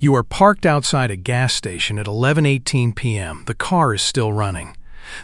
You are parked outside a gas station at 11:18 p.m. The car is still running.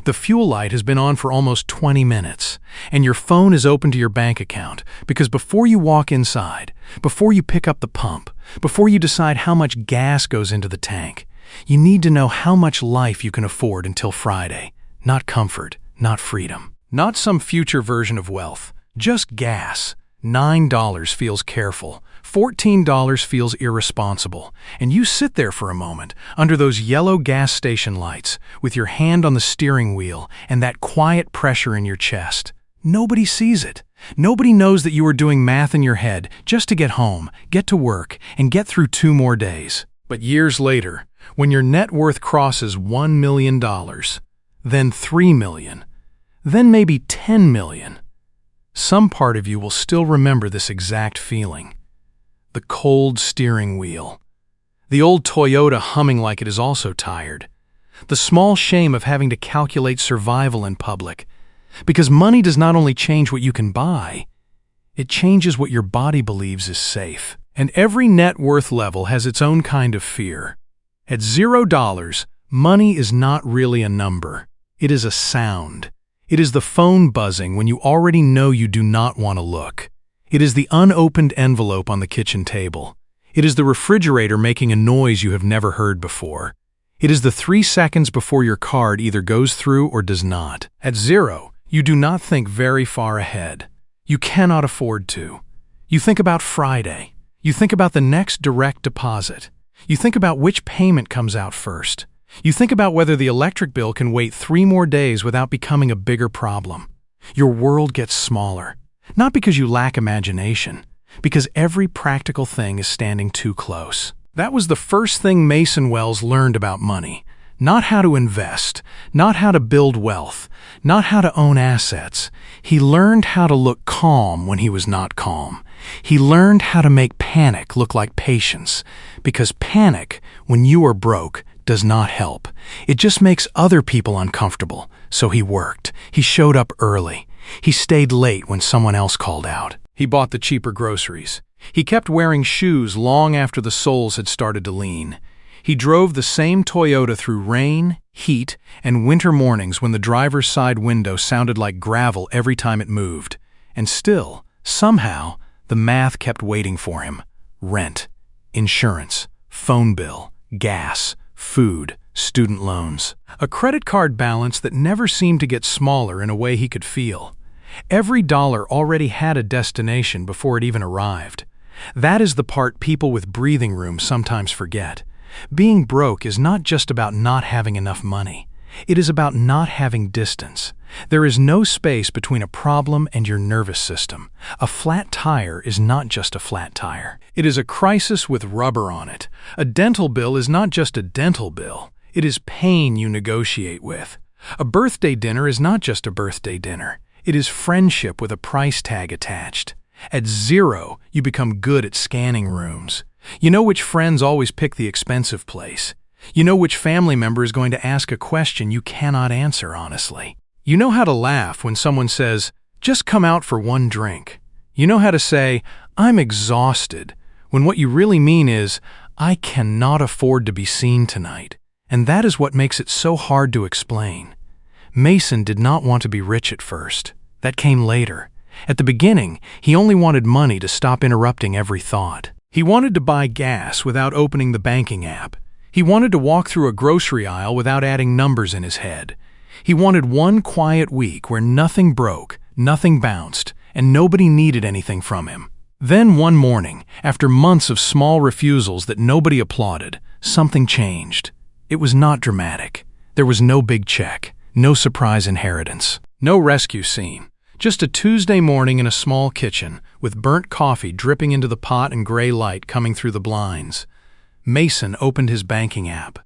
The fuel light has been on for almost 20 minutes, and your phone is open to your bank account because before you walk inside, before you pick up the pump, before you decide how much gas goes into the tank, you need to know how much life you can afford until Friday. Not comfort, not freedom, not some future version of wealth, just gas. $9 feels careful, $14 feels irresponsible, and you sit there for a moment under those yellow gas station lights with your hand on the steering wheel and that quiet pressure in your chest. Nobody sees it. Nobody knows that you are doing math in your head just to get home, get to work, and get through 2 more days. But years later, when your net worth crosses $1 million, then $3 million, then maybe $10 million, some part of you will still remember this exact feeling. The cold steering wheel. The old Toyota humming like it is also tired. The small shame of having to calculate survival in public. Because money does not only change what you can buy, it changes what your body believes is safe. And every net worth level has its own kind of fear. At $0, money is not really a number. It is a sound. It is the phone buzzing when you already know you do not want to look. It is the unopened envelope on the kitchen table. It is the refrigerator making a noise you have never heard before. It is the 3 seconds before your card either goes through or does not. At 0, you do not think very far ahead. You cannot afford to. You think about Friday. You think about the next direct deposit. You think about which payment comes out first. You think about whether the electric bill can wait 3 more days without becoming a bigger problem. Your world gets smaller. Not because you lack imagination, because every practical thing is standing too close. That was the first thing Mason Wells learned about money. Not how to invest, not how to build wealth, not how to own assets. He learned how to look calm when he was not calm. He learned how to make panic look like patience, because panic, when you are broke, does not help. It just makes other people uncomfortable. So he worked. He showed up early. He stayed late when someone else called out. He bought the cheaper groceries. He kept wearing shoes long after the soles had started to lean. He drove the same Toyota through rain, heat, and winter mornings when the driver's side window sounded like gravel every time it moved. And still, somehow, the math kept waiting for him. Rent, insurance, phone bill, gas, food, student loans. A credit card balance that never seemed to get smaller in a way he could feel. Every dollar already had a destination before it even arrived. That is the part people with breathing room sometimes forget. Being broke is not just about not having enough money. It is about not having distance. There is no space between a problem and your nervous system. A flat tire is not just a flat tire. It is a crisis with rubber on it. A dental bill is not just a dental bill. It is pain you negotiate with. A birthday dinner is not just a birthday dinner. It is friendship with a price tag attached. At 0, you become good at scanning rooms. You know which friends always pick the expensive place. You know which family member is going to ask a question you cannot answer honestly. You know how to laugh when someone says, "Just come out for one drink." You know how to say, "I'm exhausted," when what you really mean is, "I cannot afford to be seen tonight." And that is what makes it so hard to explain. Mason did not want to be rich at first. That came later. At the beginning, he only wanted money to stop interrupting every thought. He wanted to buy gas without opening the banking app. He wanted to walk through a grocery aisle without adding numbers in his head. He wanted one quiet week where nothing broke, nothing bounced, and nobody needed anything from him. Then one morning, after months of small refusals that nobody applauded, something changed. It was not dramatic. There was no big check, no surprise inheritance, no rescue scene. Just a Tuesday morning in a small kitchen, with burnt coffee dripping into the pot and gray light coming through the blinds. Mason opened his banking app.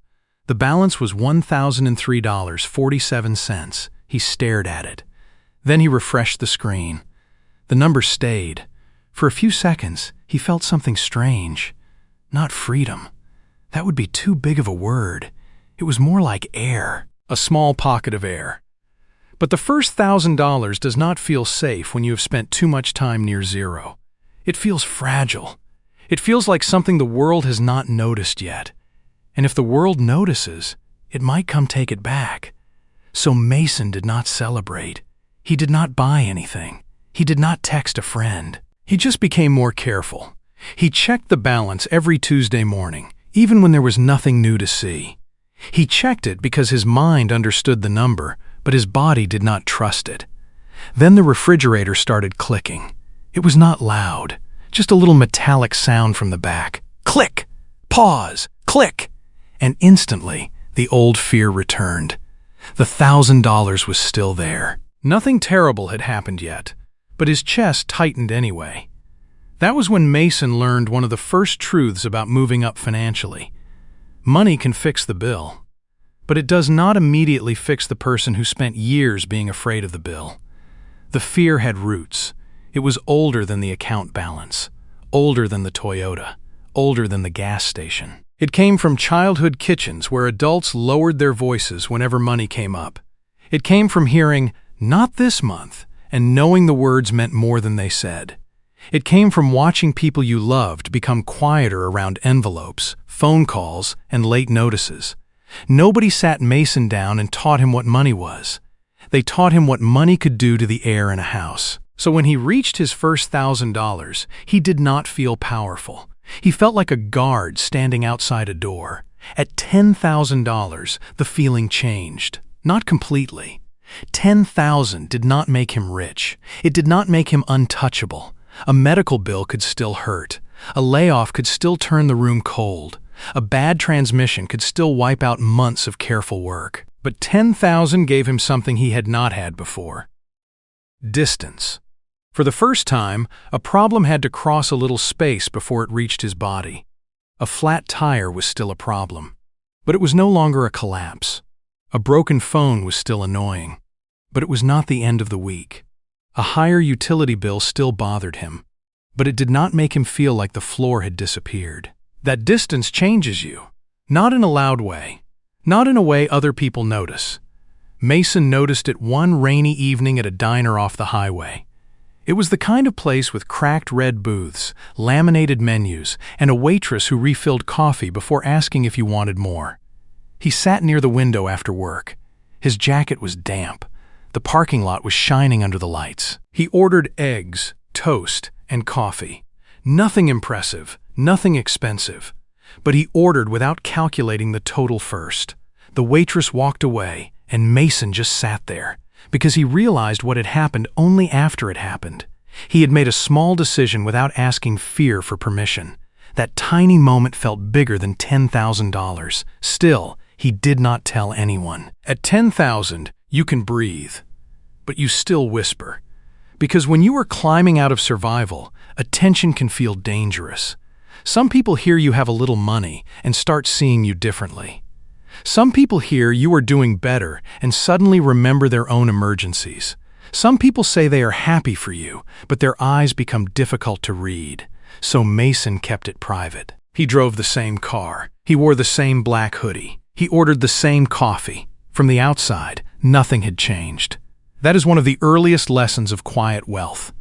The balance was $1,003.47. He stared at it. Then he refreshed the screen. The number stayed. For a few seconds, he felt something strange. Not freedom. That would be too big of a word. It was more like air. A small pocket of air. But the first $1,000 does not feel safe when you have spent too much time near 0. It feels fragile. It feels like something the world has not noticed yet. And if the world notices, it might come take it back. So Mason did not celebrate. He did not buy anything. He did not text a friend. He just became more careful. He checked the balance every Tuesday morning, even when there was nothing new to see. He checked it because his mind understood the number, but his body did not trust it. Then the refrigerator started clicking. It was not loud, just a little metallic sound from the back. Click! Pause! Click! And instantly, the old fear returned. The $1,000 was still there. Nothing terrible had happened yet, but his chest tightened anyway. That was when Mason learned one of the first truths about moving up financially. Money can fix the bill, but it does not immediately fix the person who spent years being afraid of the bill. The fear had roots. It was older than the account balance, older than the Toyota, older than the gas station. It came from childhood kitchens where adults lowered their voices whenever money came up. It came from hearing, "Not this month," and knowing the words meant more than they said. It came from watching people you loved become quieter around envelopes, phone calls, and late notices. Nobody sat Mason down and taught him what money was. They taught him what money could do to the air in a house. So when he reached his first $1,000, he did not feel powerful. He felt like a guard standing outside a door. At $10,000, the feeling changed. Not completely. $10,000 did not make him rich. It did not make him untouchable. A medical bill could still hurt. A layoff could still turn the room cold. A bad transmission could still wipe out months of careful work. But $10,000 gave him something he had not had before. Distance. For the first time, a problem had to cross a little space before it reached his body. A flat tire was still a problem, but it was no longer a collapse. A broken phone was still annoying, but it was not the end of the week. A higher utility bill still bothered him, but it did not make him feel like the floor had disappeared. That distance changes you, not in a loud way, not in a way other people notice. Mason noticed it one rainy evening at a diner off the highway. It was the kind of place with cracked red booths, laminated menus, and a waitress who refilled coffee before asking if you wanted more. He sat near the window after work. His jacket was damp. The parking lot was shining under the lights. He ordered eggs, toast, and coffee. Nothing impressive, nothing expensive. But he ordered without calculating the total first. The waitress walked away, and Mason just sat there, because he realized what had happened only after it happened. He had made a small decision without asking fear for permission. That tiny moment felt bigger than $10,000. Still, he did not tell anyone. At $10,000, you can breathe, but you still whisper. Because when you are climbing out of survival, attention can feel dangerous. Some people hear you have a little money and start seeing you differently. Some people hear you are doing better and suddenly remember their own emergencies. Some people say they are happy for you, but their eyes become difficult to read. So Mason kept it private. He drove the same car. He wore the same black hoodie. He ordered the same coffee. From the outside, nothing had changed. That is one of the earliest lessons of quiet wealth.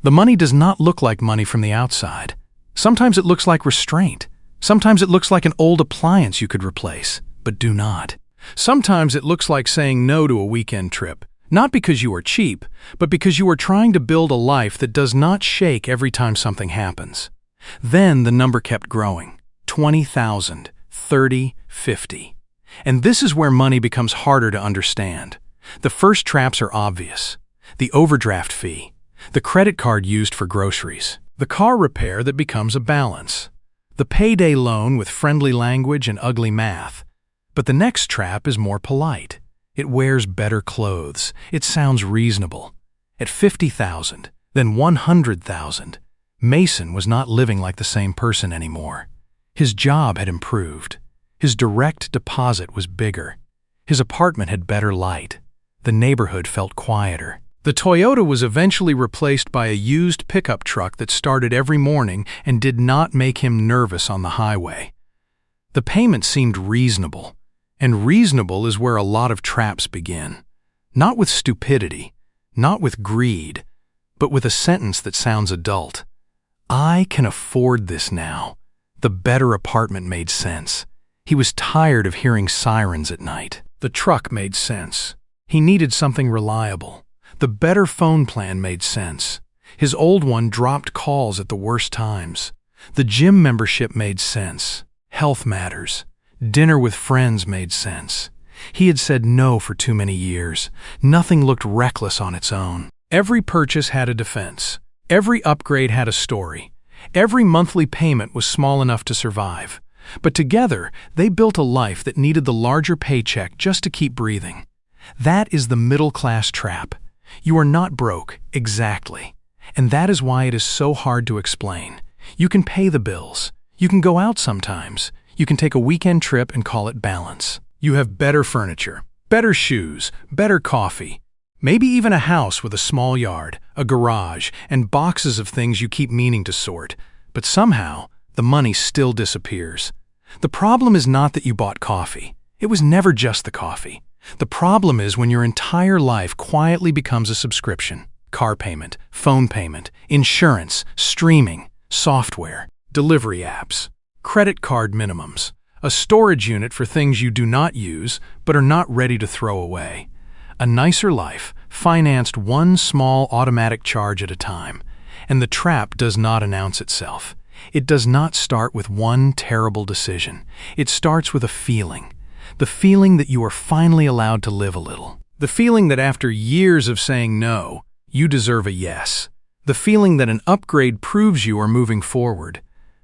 The money does not look like money from the outside. Sometimes it looks like restraint. Sometimes it looks like an old appliance you could replace, but do not. Sometimes it looks like saying no to a weekend trip, not because you are cheap, but because you are trying to build a life that does not shake every time something happens. Then the number kept growing. 20,000, 30, 50. And this is where money becomes harder to understand. The first traps are obvious. The overdraft fee, the credit card used for groceries, the car repair that becomes a balance, the payday loan with friendly language and ugly math. But the next trap is more polite. It wears better clothes. It sounds reasonable. At 50,000, then 100,000, Mason was not living like the same person anymore. His job had improved. His direct deposit was bigger. His apartment had better light. The neighborhood felt quieter. The Toyota was eventually replaced by a used pickup truck that started every morning and did not make him nervous on the highway. The payment seemed reasonable. And reasonable is where a lot of traps begin. Not with stupidity, not with greed, but with a sentence that sounds adult. I can afford this now. The better apartment made sense. He was tired of hearing sirens at night. The truck made sense. He needed something reliable. The better phone plan made sense. His old one dropped calls at the worst times. The gym membership made sense. Health matters. Dinner with friends made sense. He had said no for too many years. Nothing looked reckless on its own. Every purchase had a defense. Every upgrade had a story. Every monthly payment was small enough to survive. But together, they built a life that needed the larger paycheck just to keep breathing. That is the middle-class trap. You are not broke, exactly. And that is why it is so hard to explain. You can pay the bills. You can go out sometimes. You can take a weekend trip and call it balance. You have better furniture, better shoes, better coffee, maybe even a house with a small yard, a garage, and boxes of things you keep meaning to sort. But somehow, the money still disappears. The problem is not that you bought coffee. It was never just the coffee. The problem is when your entire life quietly becomes a subscription. Car payment, phone payment, insurance, streaming, software, delivery apps, credit card minimums, a storage unit for things you do not use but are not ready to throw away. A nicer life, financed one small automatic charge at a time. And the trap does not announce itself. It does not start with one terrible decision. It starts with a feeling. The feeling that you are finally allowed to live a little. The feeling that after years of saying no, you deserve a yes. The feeling that an upgrade proves you are moving forward.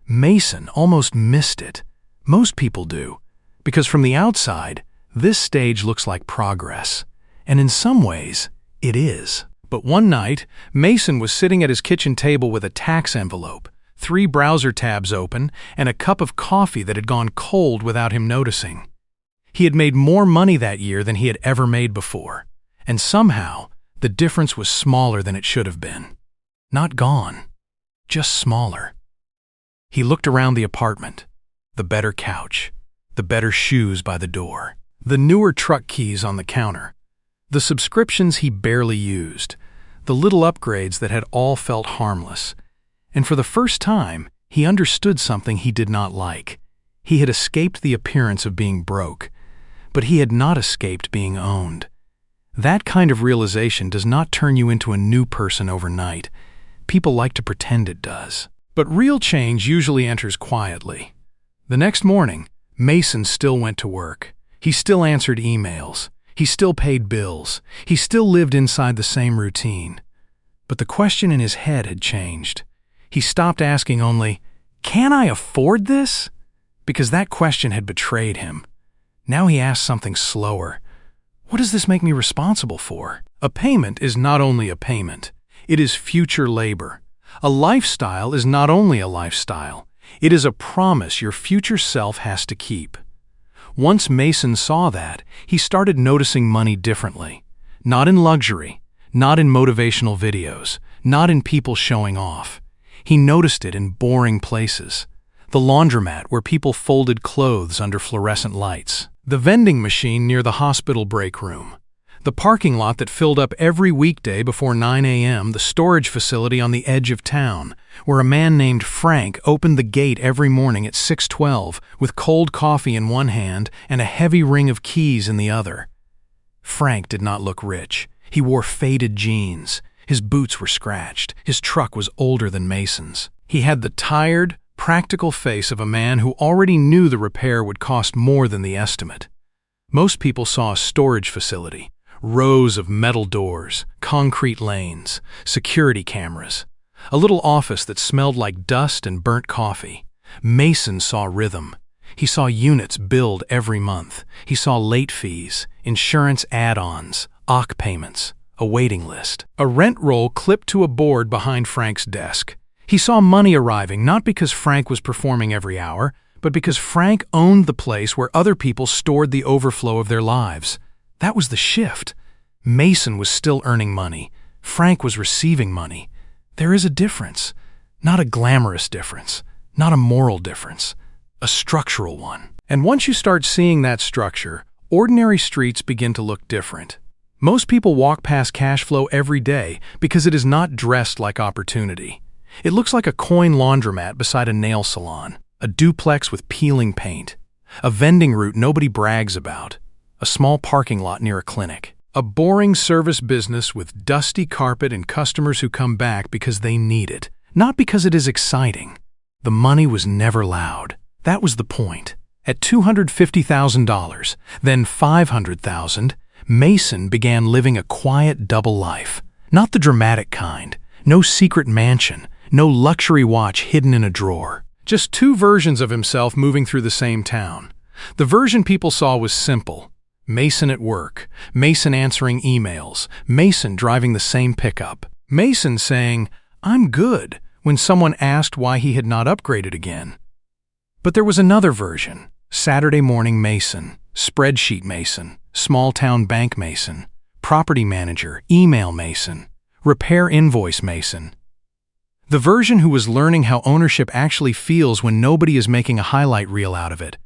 Mason almost missed it. Most people do. Because from the outside, this stage looks like progress. And in some ways, it is. But one night, Mason was sitting at his kitchen table with a tax envelope, 3 browser tabs open, and a cup of coffee that had gone cold without him noticing. He had made more money that year than he had ever made before. And somehow, the difference was smaller than it should have been. Not gone, just smaller. He looked around the apartment. The better couch, the better shoes by the door, the newer truck keys on the counter, the subscriptions he barely used, the little upgrades that had all felt harmless. And for the first time, he understood something he did not like. He had escaped the appearance of being broke, but he had not escaped being owned. That kind of realization does not turn you into a new person overnight. People like to pretend it does. But real change usually enters quietly. The next morning, Mason still went to work. He still answered emails. He still paid bills. He still lived inside the same routine. But the question in his head had changed. He stopped asking only, "Can I afford this?" Because that question had betrayed him. Now he asked something slower. What does this make me responsible for? A payment is not only a payment. It is future labor. A lifestyle is not only a lifestyle. It is a promise your future self has to keep. Once Mason saw that, he started noticing money differently. Not in luxury, not in motivational videos, not in people showing off. He noticed it in boring places. The laundromat where people folded clothes under fluorescent lights. The vending machine near the hospital break room. The parking lot that filled up every weekday before 9 a.m., the storage facility on the edge of town, where a man named Frank opened the gate every morning at 6:12 with cold coffee in one hand and a heavy ring of keys in the other. Frank did not look rich. He wore faded jeans. His boots were scratched. His truck was older than Mason's. He had the tired, practical face of a man who already knew the repair would cost more than the estimate. Most people saw a storage facility. Rows of metal doors, concrete lanes, security cameras, a little office that smelled like dust and burnt coffee. Mason saw rhythm. He saw units billed every month. He saw late fees, insurance add-ons, OC payments, a waiting list, a rent roll clipped to a board behind Frank's desk. He saw money arriving not because Frank was performing every hour, but because Frank owned the place where other people stored the overflow of their lives. That was the shift. Mason was still earning money. Frank was receiving money. There is a difference. Not a glamorous difference. Not a moral difference. A structural one. And once you start seeing that structure, ordinary streets begin to look different. Most people walk past cash flow every day because it is not dressed like opportunity. It looks like a coin laundromat beside a nail salon, a duplex with peeling paint, a vending route nobody brags about, a small parking lot near a clinic. A boring service business with dusty carpet and customers who come back because they need it, not because it is exciting. The money was never loud. That was the point. At $250,000, then $500,000, Mason began living a quiet double life. Not the dramatic kind. No secret mansion. No luxury watch hidden in a drawer. Just two versions of himself moving through the same town. The version people saw was simple. Mason at work, Mason answering emails, Mason driving the same pickup, Mason saying, "I'm good," when someone asked why he had not upgraded again. But there was another version, Saturday morning Mason, spreadsheet Mason, small-town bank Mason, property manager, email Mason, repair invoice Mason. The version who was learning how ownership actually feels when nobody is making a highlight reel out of it.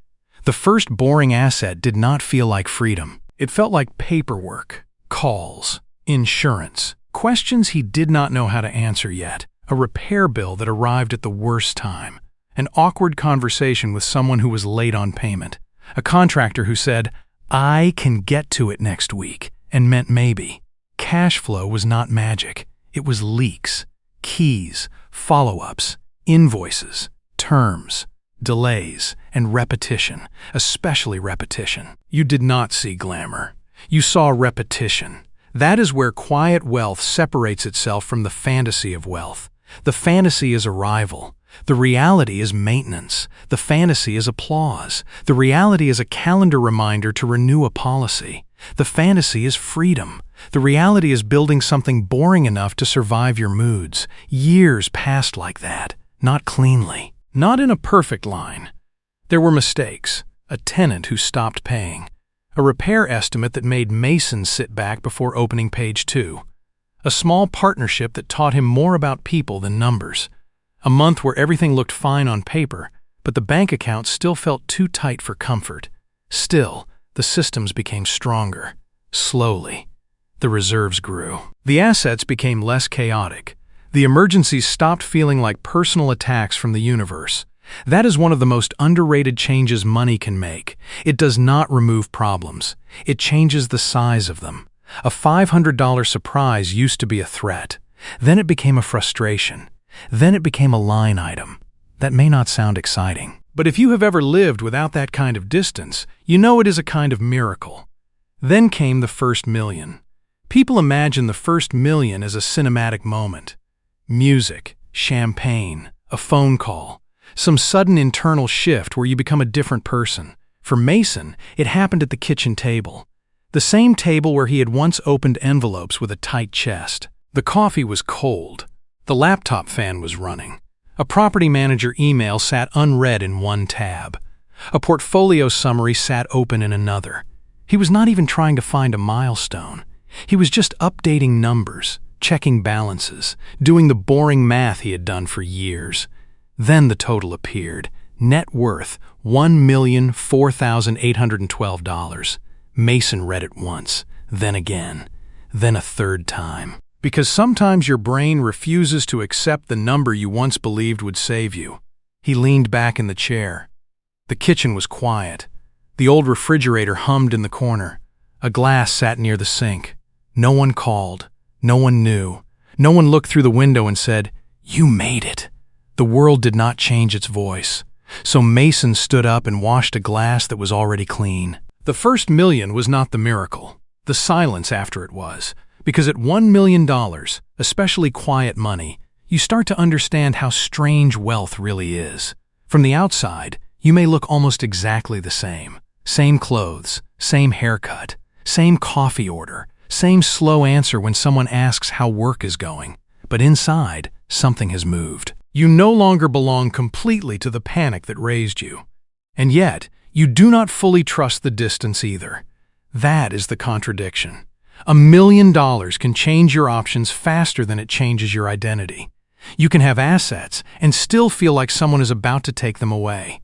The first boring asset did not feel like freedom. It felt like paperwork, calls, insurance, questions he did not know how to answer yet, a repair bill that arrived at the worst time, an awkward conversation with someone who was late on payment, a contractor who said, "I can get to it next week," and meant maybe. Cash flow was not magic. It was leaks, keys, follow-ups, invoices, terms, delays, and repetition, especially repetition. You did not see glamour. You saw repetition. That is where quiet wealth separates itself from the fantasy of wealth. The fantasy is arrival. The reality is maintenance. The fantasy is applause. The reality is a calendar reminder to renew a policy. The fantasy is freedom. The reality is building something boring enough to survive your moods. Years passed like that, not cleanly. Not in a perfect line. There were mistakes, a tenant who stopped paying, a repair estimate that made Mason sit back before opening page 2, a small partnership that taught him more about people than numbers, a month where everything looked fine on paper, but the bank account still felt too tight for comfort. Still, the systems became stronger. Slowly, the reserves grew. The assets became less chaotic. The emergencies stopped feeling like personal attacks from the universe. That is one of the most underrated changes money can make. It does not remove problems. It changes the size of them. A $500 surprise used to be a threat. Then it became a frustration. Then it became a line item. That may not sound exciting. But if you have ever lived without that kind of distance, you know it is a kind of miracle. Then came the first million. People imagine the first million as a cinematic moment. Music, champagne, a phone call, some sudden internal shift where you become a different person. For Mason, it happened at the kitchen table. The same table where he had once opened envelopes with a tight chest. The coffee was cold. The laptop fan was running. A property manager email sat unread in one tab. A portfolio summary sat open in another. He was not even trying to find a milestone. He was just updating numbers, checking balances, doing the boring math he had done for years. Then the total appeared. Net worth, $1,004,812. Mason read it once, then again, then a third time. Because sometimes your brain refuses to accept the number you once believed would save you. He leaned back in the chair. The kitchen was quiet. The old refrigerator hummed in the corner. A glass sat near the sink. No one called. No one knew. No one looked through the window and said, "You made it." The world did not change its voice. So Mason stood up and washed a glass that was already clean. The first million was not the miracle. The silence after it was. Because at $1 million, especially quiet money, you start to understand how strange wealth really is. From the outside, you may look almost exactly the same. Same clothes, same haircut, same coffee order, same slow answer when someone asks how work is going. But inside, something has moved. You no longer belong completely to the panic that raised you. And yet, you do not fully trust the distance either. That is the contradiction. $1 million can change your options faster than it changes your identity. You can have assets and still feel like someone is about to take them away.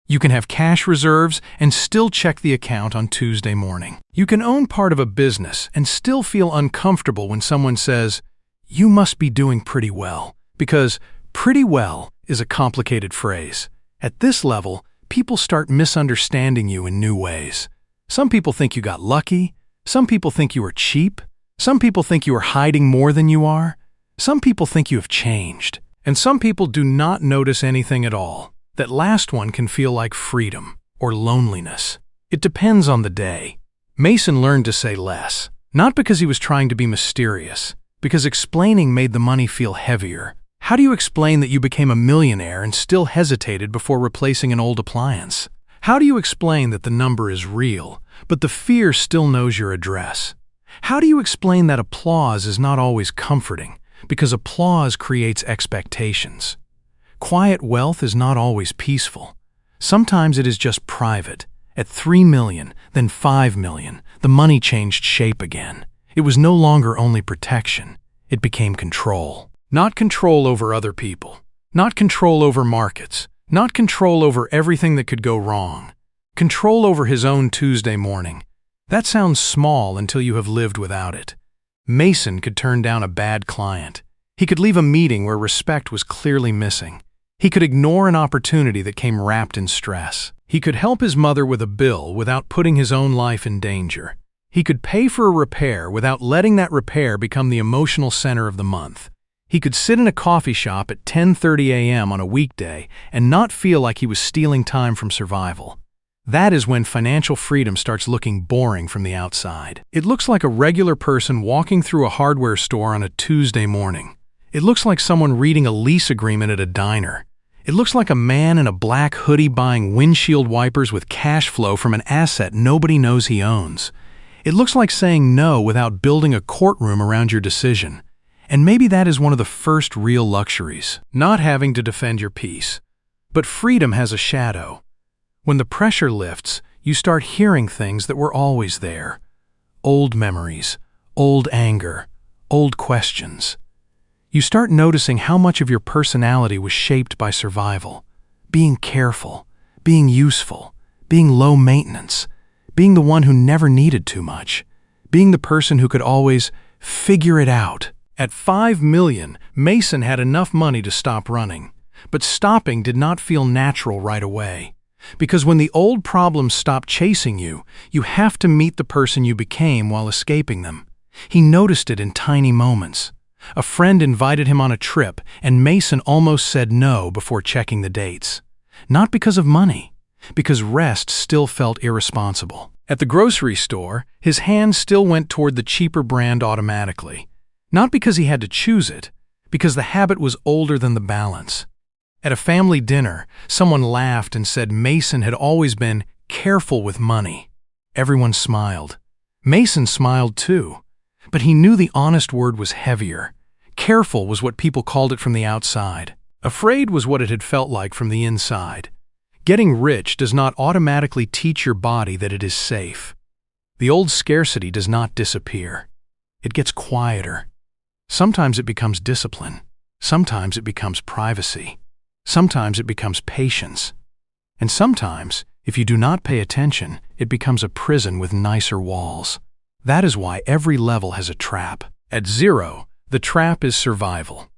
You can have cash reserves and still check the account on Tuesday morning. You can own part of a business and still feel uncomfortable when someone says, "You must be doing pretty well," because Pretty well is a complicated phrase. At this level, people start misunderstanding you in new ways. Some people think you got lucky. Some people think you are cheap. Some people think you are hiding more than you are. Some people think you have changed. And some people do not notice anything at all. That last one can feel like freedom or loneliness. It depends on the day. Mason learned to say less, not because he was trying to be mysterious, because explaining made the money feel heavier. How do you explain that you became a millionaire and still hesitated before replacing an old appliance? How do you explain that the number is real, but the fear still knows your address? How do you explain that applause is not always comforting, because applause creates expectations? Quiet wealth is not always peaceful. Sometimes it is just private. At 3 million, then 5 million, the money changed shape again. It was no longer only protection. It became control. Not control over other people. Not control over markets. Not control over everything that could go wrong. Control over his own Tuesday morning. That sounds small until you have lived without it. Mason could turn down a bad client. He could leave a meeting where respect was clearly missing. He could ignore an opportunity that came wrapped in stress. He could help his mother with a bill without putting his own life in danger. He could pay for a repair without letting that repair become the emotional center of the month. He could sit in a coffee shop at 10:30 a.m. on a weekday and not feel like he was stealing time from survival. That is when financial freedom starts looking boring from the outside. It looks like a regular person walking through a hardware store on a Tuesday morning. It looks like someone reading a lease agreement at a diner. It looks like a man in a black hoodie buying windshield wipers with cash flow from an asset nobody knows he owns. It looks like saying no without building a courtroom around your decision. And maybe that is one of the first real luxuries, not having to defend your peace. But freedom has a shadow. When the pressure lifts, you start hearing things that were always there. Old memories, old anger, old questions. You start noticing how much of your personality was shaped by survival. Being careful, being useful, being low maintenance, being the one who never needed too much, being the person who could always figure it out. At 5 million, Mason had enough money to stop running. But stopping did not feel natural right away. Because when the old problems stop chasing you, you have to meet the person you became while escaping them. He noticed it in tiny moments. A friend invited him on a trip, and Mason almost said no before checking the dates. Not because of money, because rest still felt irresponsible. At the grocery store, his hand still went toward the cheaper brand automatically. Not because he had to choose it, because the habit was older than the balance. At a family dinner, someone laughed and said Mason had always been careful with money. Everyone smiled. Mason smiled too, but he knew the honest word was heavier. Careful was what people called it from the outside. Afraid was what it had felt like from the inside. Getting rich does not automatically teach your body that it is safe. The old scarcity does not disappear. It gets quieter. Sometimes it becomes discipline. Sometimes it becomes privacy. Sometimes it becomes patience. And sometimes, if you do not pay attention, it becomes a prison with nicer walls. That is why every level has a trap. At 0, the trap is survival.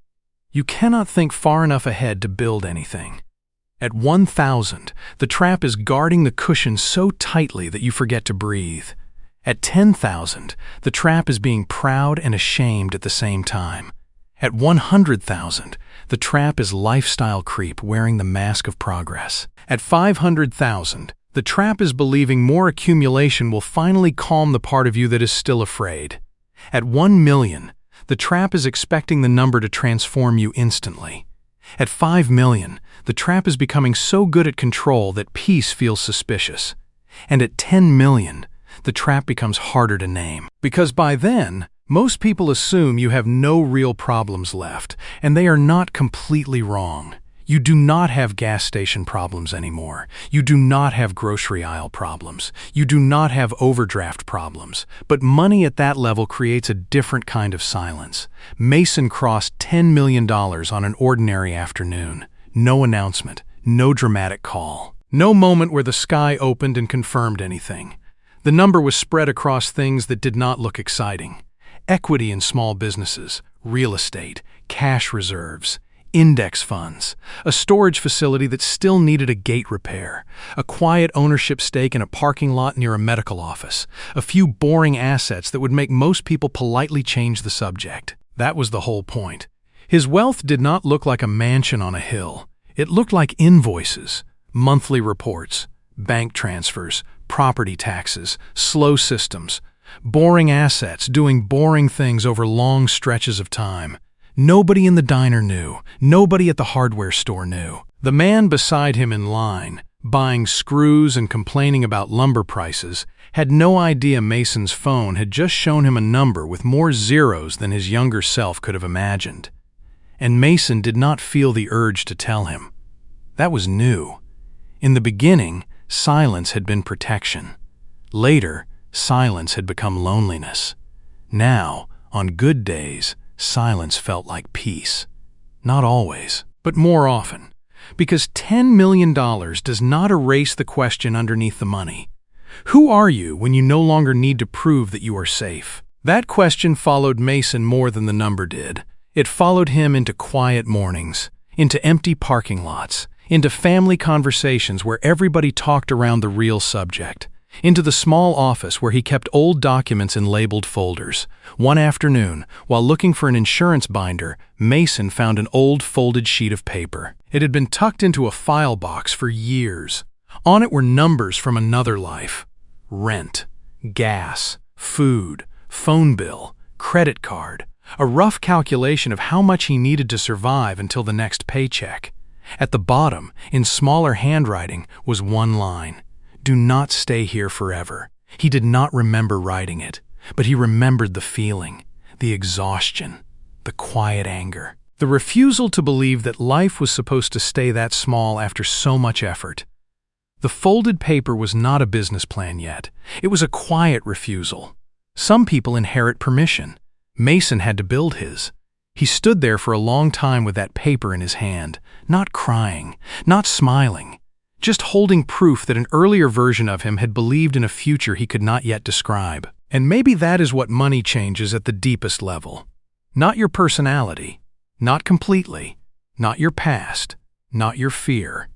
You cannot think far enough ahead to build anything. At 1,000, the trap is guarding the cushion so tightly that you forget to breathe. At 10,000, the trap is being proud and ashamed at the same time. At 100,000, the trap is lifestyle creep wearing the mask of progress. At 500,000, the trap is believing more accumulation will finally calm the part of you that is still afraid. At 1 million, the trap is expecting the number to transform you instantly. At 5 million, the trap is becoming so good at control that peace feels suspicious. And at 10 million, the trap becomes harder to name. Because by then, most people assume you have no real problems left, and they are not completely wrong. You do not have gas station problems anymore. You do not have grocery aisle problems. You do not have overdraft problems. But money at that level creates a different kind of silence. Mason crossed $10 million on an ordinary afternoon. No announcement, no dramatic call. No moment where the sky opened and confirmed anything. The number was spread across things that did not look exciting. Equity in small businesses, real estate, cash reserves, Index funds, a storage facility that still needed a gate repair, a quiet ownership stake in a parking lot near a medical office, a few boring assets that would make most people politely change the subject. That was the whole point. His wealth did not look like a mansion on a hill. It looked like invoices, monthly reports, bank transfers, property taxes, slow systems, boring assets doing boring things over long stretches of time. Nobody in the diner knew. Nobody at the hardware store knew. The man beside him in line, buying screws and complaining about lumber prices, had no idea Mason's phone had just shown him a number with more zeros than his younger self could have imagined. And Mason did not feel the urge to tell him. That was new. In the beginning, silence had been protection. Later, silence had become loneliness. Now, on good days, silence felt like peace. Not always, but more often. Because $10 million does not erase the question underneath the money. Who are you when you no longer need to prove that you are safe? That question followed Mason more than the number did. It followed him into quiet mornings, into empty parking lots, into family conversations where everybody talked around the real subject, into the small office where he kept old documents in labeled folders. One afternoon, while looking for an insurance binder, Mason found an old folded sheet of paper. It had been tucked into a file box for years. On it were numbers from another life: rent, gas, food, phone bill, credit card, a rough calculation of how much he needed to survive until the next paycheck. At the bottom, in smaller handwriting, was one line: "Do not stay here forever." He did not remember writing it, but he remembered the feeling, the exhaustion, the quiet anger, the refusal to believe that life was supposed to stay that small after so much effort. The folded paper was not a business plan yet. It was a quiet refusal. Some people inherit permission. Mason had to build his. He stood there for a long time with that paper in his hand, not crying, not smiling, just holding proof that an earlier version of him had believed in a future he could not yet describe. And maybe that is what money changes at the deepest level. Not your personality, not completely, not your past, not your fear.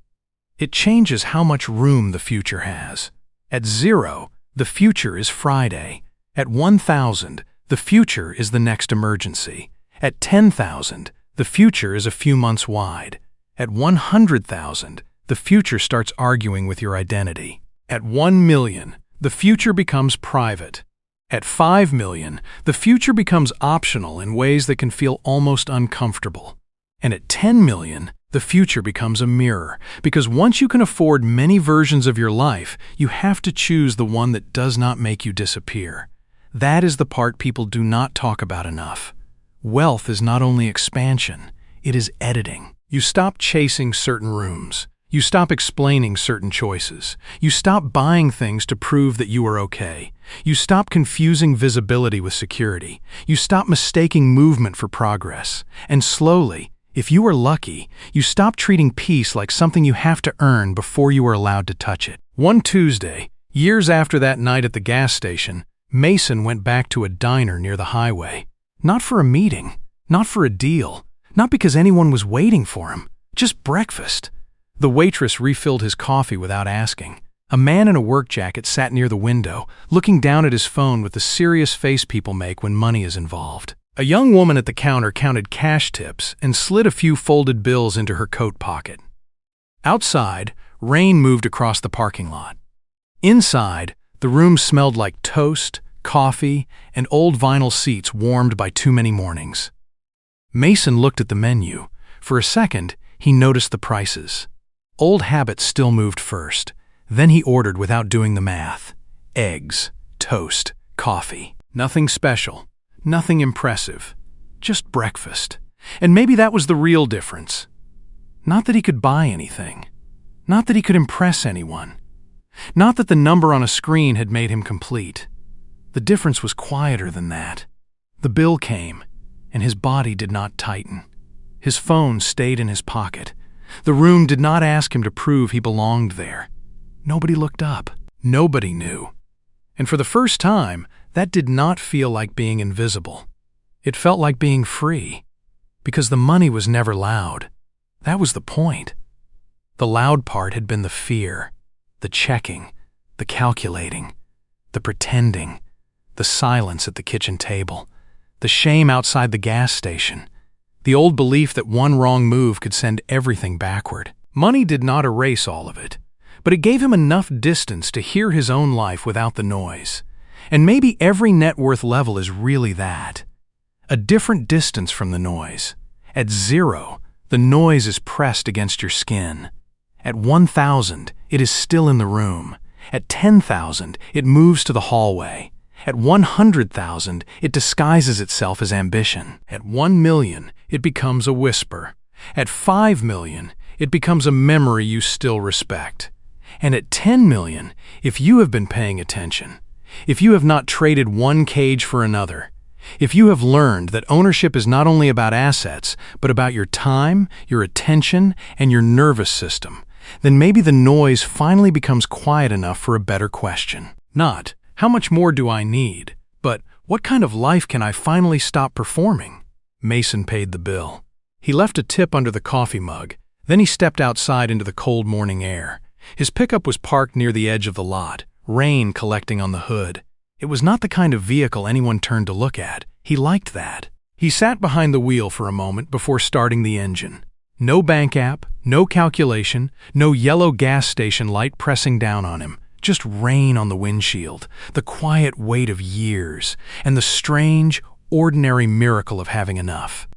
It changes how much room the future has. At 0, the future is Friday. At 1,000, the future is the next emergency. At 10,000, the future is a few months wide. At 100,000, the future starts arguing with your identity. At 1 million, the future becomes private. At 5 million, the future becomes optional in ways that can feel almost uncomfortable. And at 10 million, the future becomes a mirror, because once you can afford many versions of your life, you have to choose the one that does not make you disappear. That is the part people do not talk about enough. Wealth is not only expansion, it is editing. You stop chasing certain rooms. You stop explaining certain choices. You stop buying things to prove that you are okay. You stop confusing visibility with security. You stop mistaking movement for progress. And slowly, if you are lucky, you stop treating peace like something you have to earn before you are allowed to touch it. One Tuesday, years after that night at the gas station, Mason went back to a diner near the highway. Not for a meeting, not for a deal, not because anyone was waiting for him, just breakfast. The waitress refilled his coffee without asking. A man in a work jacket sat near the window, looking down at his phone with the serious face people make when money is involved. A young woman at the counter counted cash tips and slid a few folded bills into her coat pocket. Outside, rain moved across the parking lot. Inside, the room smelled like toast, coffee, and old vinyl seats warmed by too many mornings. Mason looked at the menu. For a second, he noticed the prices. Old habits still moved first. Then he ordered without doing the math. Eggs, toast, coffee. Nothing special. Nothing impressive, just breakfast. And maybe that was the real difference. Not that he could buy anything. Not that he could impress anyone. Not that the number on a screen had made him complete. The difference was quieter than that. The bill came, and his body did not tighten. His phone stayed in his pocket. The room did not ask him to prove he belonged there. Nobody looked up. Nobody knew. And for the first time, that did not feel like being invisible. It felt like being free. because the money was never loud. That was the point. The loud part had been the fear, the checking, the calculating, the pretending, the silence at the kitchen table, the shame outside the gas station, the old belief that one wrong move could send everything backward. Money did not erase all of it, but it gave him enough distance to hear his own life without the noise. And maybe every net worth level is really that. A different distance from the noise. At 0, the noise is pressed against your skin. At 1,000, it is still in the room. At 10,000, it moves to the hallway. At 100,000, it disguises itself as ambition. At 1 million, it becomes a whisper. At 5 million, it becomes a memory you still respect. And at 10 million, if you have been paying attention, if you have not traded one cage for another, if you have learned that ownership is not only about assets, but about your time, your attention, and your nervous system, then maybe the noise finally becomes quiet enough for a better question. Not, how much more do I need, but what kind of life can I finally stop performing? Mason paid the bill. He left a tip under the coffee mug. Then he stepped outside into the cold morning air. His pickup was parked near the edge of the lot, rain collecting on the hood. It was not the kind of vehicle anyone turned to look at. He liked that. He sat behind the wheel for a moment before starting the engine. No bank app, no calculation, no yellow gas station light pressing down on him. Just rain on the windshield, the quiet weight of years, and the strange, ordinary miracle of having enough.